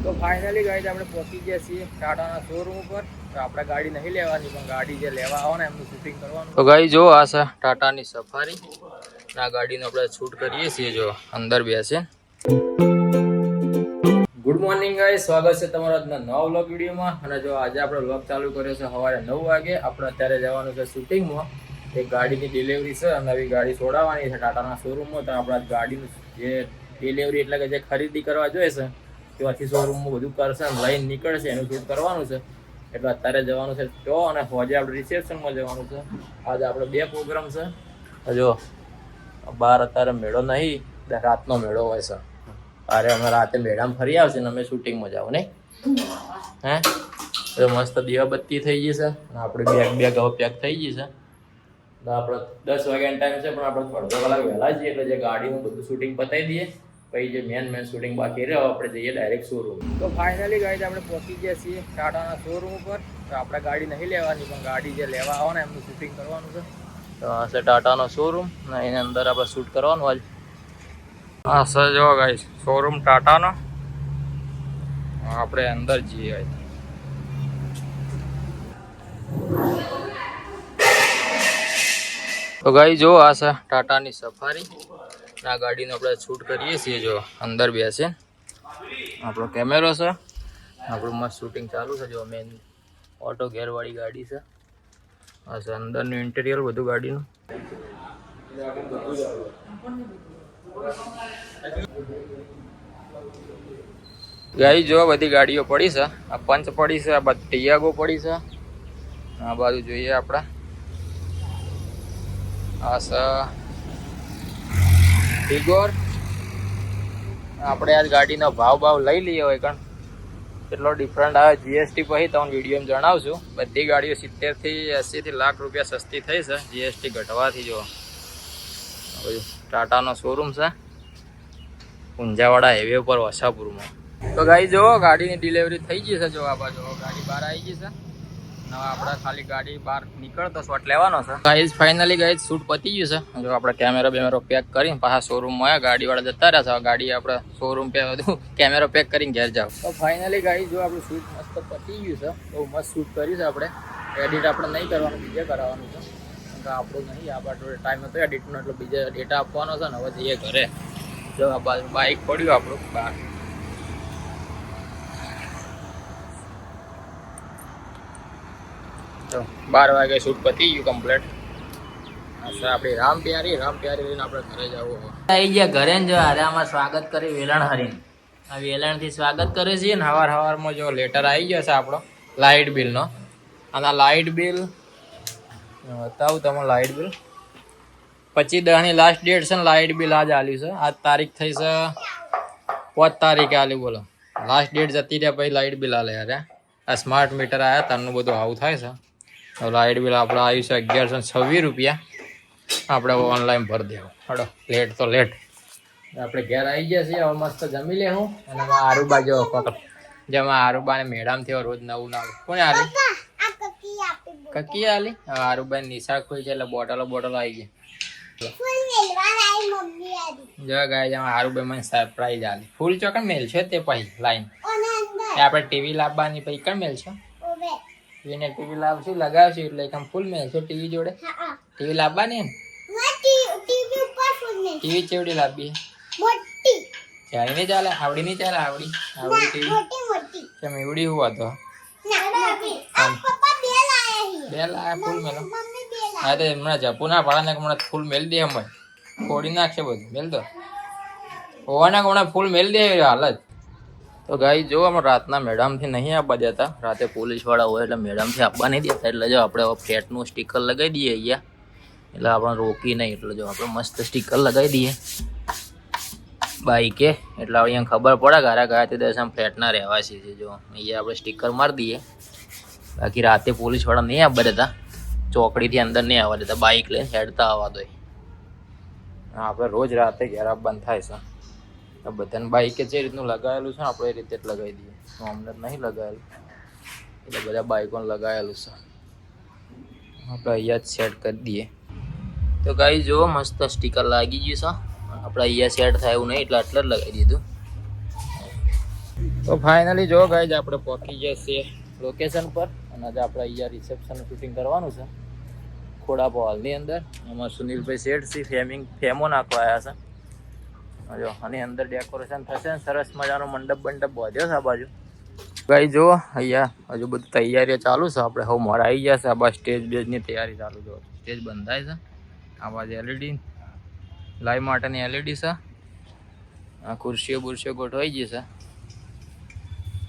તો finally guys આપણે પહોંચી ગયા છીએ ટાટાના શોરૂમ ઉપર. તો આપણે ગાડી નહીં લેવાની, પણ ગાડી જે લેવા આવો ને એમનું શૂટિંગ કરવાનું. તો ગાઈ જો આ છે ટાટાની સફારી. આ ગાડીનો આપણે શૂટ કરીએ છીએ. જો અંદર બેસે. ગુડ મોર્નિંગ ગાઈઝ, સ્વાગત છે તમારા આજના નવા વ્લોગ વિડીયોમાં. અને જો આજે આપણે વ્લોગ ચાલુ કર્યો છે સવારે 9 વાગે. આપણે અત્યારે જવાનું છે શૂટિંગમાં. એક ગાડીની ડિલિવરી છે, નવી ગાડી છોડાવવાની છે ટાટાના શોરૂમમાં. તો આપણે ગાડીનું જે ડિલિવરી એટલે કે જે ખરીદી કરવા જોઈએ છે ત્યાંથી શોરૂમમાં બધું કરશે, લઈને નીકળશે, એનું શૂટ કરવાનું છે. એટલે અત્યારે જવાનું છે તો, અને હોજે આપણે રિસેપ્શનમાં જવાનું છે. આજે આપણે 2 પ્રોગ્રામ છે. જો બહાર અત્યારે મેળો નહીં, રાતનો મેળો હોય છે. અરે અમે રાતે મેળામાં ફરી આવશે ને અમે શૂટિંગમાં જાવ નહીં હે. તો મસ્ત દીવાબત્તી થઈ ગઈ છે, આપણે બેગ હવે પેક થઈ ગઈ છે. તો આપણે 10 વાગ્યાનો ટાઈમ છે, પણ આપણે અડધો કલાક વહેલા જઈએ એટલે જે ગાડીનું બધું શૂટિંગ પતાવી દઈએ. પછી જે મેન શૂટિંગ બાકી રહ્યો આપણે જઈએ ડાયરેક્ટ શોરૂમ. તો ફાઇનલી ગાડી આપણે પહોંચી ગયા છીએ ટાટાના શોરૂમ ઉપર. તો આપણે ગાડી નહીં લેવાની, પણ ગાડી જે લેવા આવો ને એમનું શૂટિંગ કરવાનું છે. તો આ છે ટાટાનો શોરૂમ, એની અંદર આપણે શૂટ કરવાનું આજ. હા સર જો ગાઈસ શોરૂમ ટાટાનો. આપણે અંદર જઈએ ગાઈસ. તો ગાઈ જો આ છે ટાટાની સફારી. આ ગાડીનો આપણે શૂટ કરીએ છીએ. જો અંદર બેસે આપણો કેમેરો છે, આપણું મસ્ત શૂટિંગ ચાલુ છે. જો મેન ઓટો ગેરવાળી ગાડી છે. આ છે અંદરનું ઇન્ટિરિયર બધું ગાડીનું. ગાડી જો બધી ગાડીઓ પડી છે. આ પંચ પડી છે, આ બધી ટિયાગો પડી છે. આ બાજુ જોઈએ આપણે. આ છે ટિગોર. આપણે આજ ગાડીનો ભાવ લઈ લઈએ હોય, કારણ કેટલો ડિફરન્ટ આવે જીએસટી પછી તમને વિડીયોમાં જણાવશું. બધી ગાડીઓ 70 થી 80 થી લાખ રૂપિયા સસ્તી થઈ છે જીએસટી ઘટવાથી. જો ટાટાનો શોરૂમ છે ઊંઝાવાડા હાઈવે ઉપર વસાપુરમાં. તો ગાડી જો ગાડીની ડિલિવરી થઈ ગઈ છે. જો આ બાજુ ગાડી બહાર આવી ગઈ છે. આપણે ખાલી ગાડી બહાર નીકળતો શોટ લેવાનો છે. ગાઈઝ ફાઇનલી ગાઈઝ શૂટ પતી ગયું છે. જો આપણે કેમેરો પેક કરીને પાછા શોરૂમમાં આવ્યા. ગાડીવાળા જતા રહ્યા છે. ગાડી આપણે શોરૂમ પે બધું કેમેરો પેક કરીને ઘેર જાવ. તો ફાઇનલી ગાઈઝ જો આપણું શૂટ મસ્ત પતી ગયું છે. બહુ મસ્ત શૂટ કર્યું છે. આપણે એડિટ આપણે નહીં કરવાનું, બીજે કરાવવાનું છે. આપણું નહીં, આપણા ટાઈમ હતો એડિટનો, એટલે બીજા ડેટા આપવાનો છે ને. હવે જઈએ ઘરે. જો આ બાઇક પડ્યું આપણું બહાર. તો 12 વાગે શૂટ પતી ગયું કમ્પ્લીટ. આપણી રામ પ્યારી લઈને આપણે ઘરે જવું. આવી ગયા ઘરે ને. જો આમાં સ્વાગત કર્યું વેલણ હરીને. આ વેલણથી સ્વાગત કરે છે ને. સવારમાં જો લેટર આવી ગયો છે આપણો લાઇટ બિલનો. અને આ લાઇટ બિલ બતાવું તમે. લાઇટ બિલ 25/10 લાસ્ટ ડેટ છે ને. લાઇટ બિલ આજ આલ્યું છે. આજ તારીખ થઈ છે 5 તારીખે આલ્યું. બોલો લાસ્ટ ડેટ જતી રહ્યા પછી લાઇટ બિલ આલે. યાર આ સ્માર્ટ મીટર આવ્યા તારનું બધું આવું થાય છે. લાઇટ બિલ આપણે આવ્યું છે 1126 રૂપિયા. આપણે ઓનલાઈન ભરી દેવું. હડો લેટ તો લેટ. આપણે ઘેર આવી ગયા છીએ. હવે મસ્ત જમી લે હું. અને આરુબા જો પકડ. જેમાં આરુબાને મેળામાંથી રોજ નવું કોને આલી? કકી આલી. હવે આરુબાની નિશાળ ખોઈ છે એટલે બોટલો આવી ગઈ. જો ગાય જેમાં આરુબાઈ મને સરપ્રાઈઝ આલી. ફૂલ ચોકન મેલ છે તે પછી લાઈન. આપણે ટીવી લાવવાની પછી કણ મેલ છે. ટીવીને ટીવી લાવશું લગાવશું એટલે એકદમ ફૂલ મેલ છે ટીવી જોડે. ટીવી લાવવાની ને. ટીવી ચેવડી લાવવી? ચાલી નહીં ચાલે? આવડી નહીં ચાલે? આવડી ટીવી કેમ એવડી હું હતો? 2 લાયા ફૂલ મેલો. હા તો હમણાં જપુ ના પાડે ને હમણાં ફૂલ મેલ દે. અમે ફોડી નાખશે બધું. મેલ દો હોવાના હમણાં ફૂલ મેલ દે હાલ જ. તો ગાઈ જો અમે રાતના મેડમથી નહીં આપવા દેતા. રાતે પોલીસવાળા હોય એટલે મેડમથી આપવા નહીં દેતા. એટલે જો આપણે ફ્લેટનું સ્ટીકર લગાવી દઈએ અહીંયા. એટલે આપણે રોકી નહીં. એટલે જો આપણે મસ્ત સ્ટીકર લગાવી દઈએ બાઈકે. એટલે અહીંયા ખબર પડે ગારા ગયા તે દિવસ આમ ફ્લેટના રહેવાસી છે. જો અહીંયા આપણે સ્ટીકર મારી દઈએ. બાકી રાતે પોલીસવાળા નહીં આપવા દેતા. ચોકડીથી અંદર નહીં આવવા દેતા. બાઈક લઈને હેડતા આવવા દો. આપણે રોજ રાતે ઘેર બંધ થાય છે. બધાને બાઈકે જે રીતનું લગાવેલું છે ને આપણે એ રીતે જ લગાવી દઈએ. અમને નહીં લગાવેલું એટલે બધા બાઈકોને લગાવેલું છે. આપણે અહીંયા જ સેટ કરી દઈએ. તો ગાઈ જો મસ્ત સ્ટીકર લાગી ગયું છે. આપણે અહીંયા સેટ થાય એવું નહીં એટલે આટલે જ લગાવી દીધું. તો ફાઇનલી જો ગાઈઝ આપણે પહોંચી ગયા છીએ લોકેશન પર અને આજે આપણે અહીંયા રિસેપ્શનનું શૂટિંગ કરવાનું છે ખોડાપો હોલની અંદર. એમાં સુનિલભાઈ શેઠ છે ફેમો નાખવા આવ્યા છે. જો આની અંદર ડેકોરેશન થશે ને સરસ મજાનો મંડપ બાંધ્યો છે આ બાજુ. ગાઈ જો અહીંયા હજુ બધું તૈયારીઓ ચાલુ છે. આપણે હવે મોડા આવી ગયા છે. આ બાજુ સ્ટેજ બેજની તૈયારી ચાલુ જો સ્ટેજ બંધાય છે. આ બાજુ એલઈડી લાઈવ માટેની એલઈડી છે. આ ખુરશીઓ બુરશીઓ ગોઠવાઈ ગઈ છે.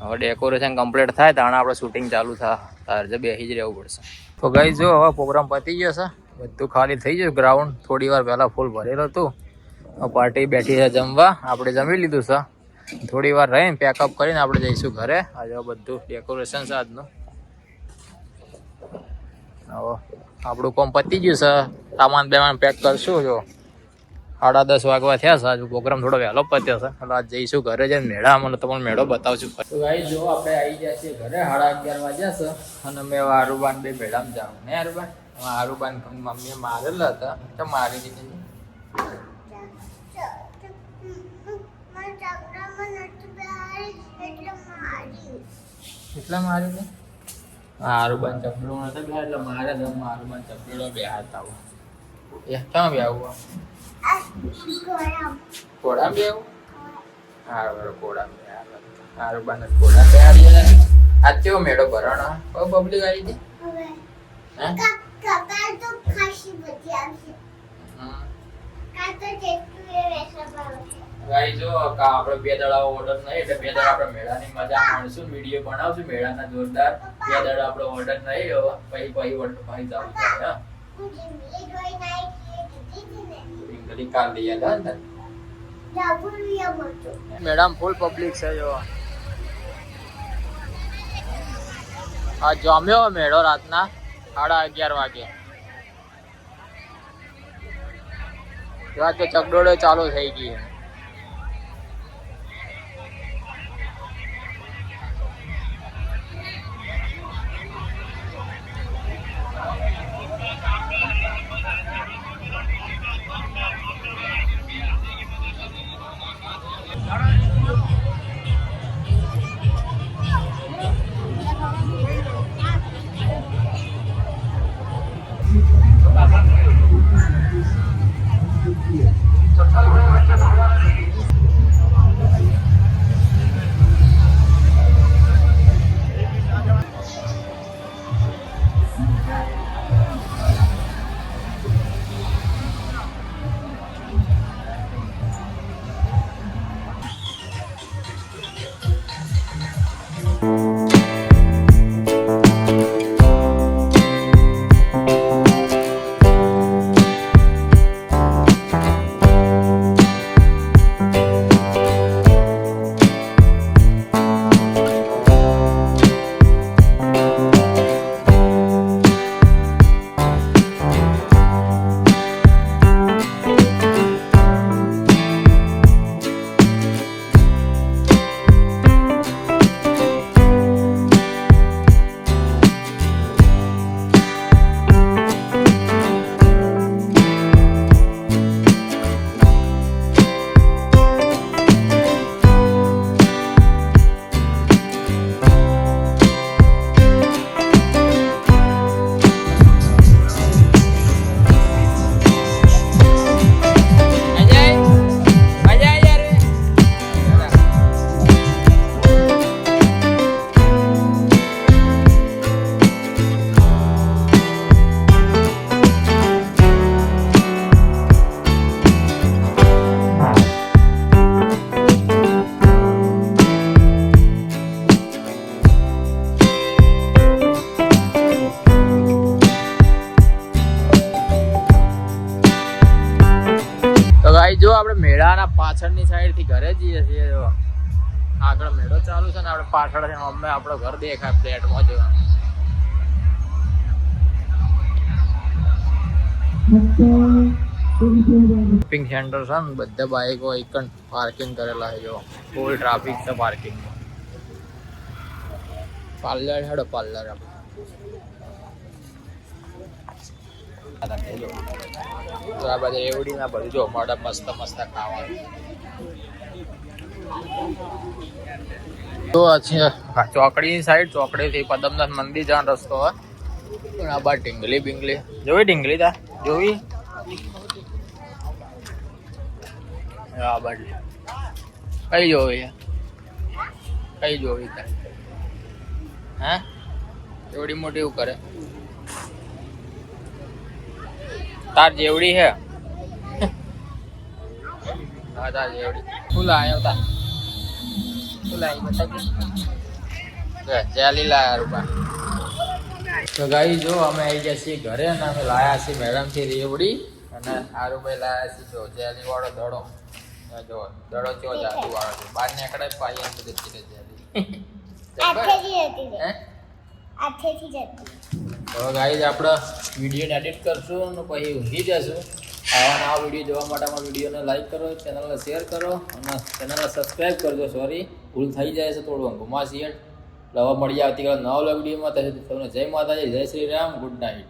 હવે ડેકોરેશન કમ્પ્લીટ થાય તાણે આપણે શૂટિંગ ચાલુ થાય તારે બેસી જ રહેવું પડશે. તો ગાઈ જો હવે પ્રોગ્રામ પતી ગયો છે. બધું ખાલી થઈ ગયું. ગ્રાઉન્ડ થોડી વાર પહેલાં ફૂલ ભરેલું હતું. પાર્ટી બેઠી છે જમવા. આપણે જમી લીધું છે. થોડી વાર રહીને પેકઅપ કરીને આપણે જઈશું ઘરે. આજે બધું ડેકોરેશન છે આજનું. હવે આપણું કામ પતી ગયું છે. સામાન બેમાન પેક કરશું. જો 10:30 વાગવા થયા છે. આજુ પ્રોગ્રામ થોડો વહેલો પત્યો છે એટલે આજ જઈશું ઘરે જઈને મેળા મને તમને મેળો બતાવશું. તો ભાઈ જો આપણે આવી ગયા છીએ ઘરે. 11:30 વાગ્યા છે અને મેં આરુબાન બે મેળામાં જાઉં ને આરુબાન આરુબાન મમ્મીએ મારેલા હતા તો મારી દીધી. એટલા મારી ને આરુબાન ચપડો નતો બે એટલે મારે આરુબાન ચપડો બે હાથ આવો એ ક્યાં બે આવું ઘોડા બે આવું હા ઘોડા બે આરુબાન ઘોડા તૈયારી આજ કેવો મેળો ભરાણો પબ્લિક આવી હતી. ગાઈ જો આપણે 2 દડા ઓર્ડર નહીં એટલે 2 દડા આપણે મેળાની મજા માણશું. વિડીયો બનાવશું મેળાના જોરદાર. 2 દડા આપણે ઓર્ડર નહીં હવે પછી ઓર્ડર ભાઈ ચાલુ થાય. કાલ લઈ મેડમ ફૂલ પબ્લિક છે. જો આ જમ્યો મેળો રાતના 11:30 વાગે. રાતે ચકડોળો ચાલુ થઈ ગઈ. જો આપણે મેળાના પાછળની સાઈડ થી ઘરે જઈએ છીએ. જો આગળ મેળો ચાલુ છે ને આપણે પાછળ અમે આપણો ઘર દેખાય ફ્લેટમાં. જો શોપિંગ સેન્ટર છે ને બધા બાઈકો એક પાર્કિંગ કરેલા છે. જો ફૂલ ટ્રાફિક છે પાર્કિંગમાં. પાર્લર હેડો પાર્લર તો આ બધા એવડી ના બધું જો મોડા મસ્ત મસ્ત ખાવાનું. તો આ છે ચોકડીની સાઈડ, ચોકડીથી પદમનાથ મંદિર જવાનો રસ્તો હોય. પણ આ બાર ઢીંગલી બિંગલી જોવી, ઢીંગલી તા જોવી આ બાજુ કઈ જોવી, કઈ જોવી તા? હા એવડી મોટી એવું કરે તાર જેવડી હે? હા તાર જેવડી ફૂલ આવ્યો તા ફૂલ આવી બતાવી ચાલી લાયા રૂપા. તો ગાઈ જો અમે આવી ગયા છીએ ઘરે અને અમે લાયા છીએ મેડમથી રેવડી અને આરુભાઈ લાયા છીએ જો જેલી વાળો દડો. જો દડો ચો જાદુ વાળો છે, બાર ને એકડે પાઈ એમ જતી રહે જેલી. તો ગાઈઝ આપણે વિડીયોને એડિટ કરશું અને પછી ઊંઘી જશું. આવા વિડીયો જોવા માટે અમારા વિડીયોને લાઈક કરો, ચેનલને શેર કરો અને ચેનલને સબસ્ક્રાઈબ કરજો. સોરી ભૂલ થઈ જાય છે થોડું ઊંઘમાં છીએ. હવે મળીએ આવતીકાલે નવા વિડીયોમાં. ત્યાં સુધી તમને જય માતાજી, જય શ્રી રામ, ગુડ નાઇટ.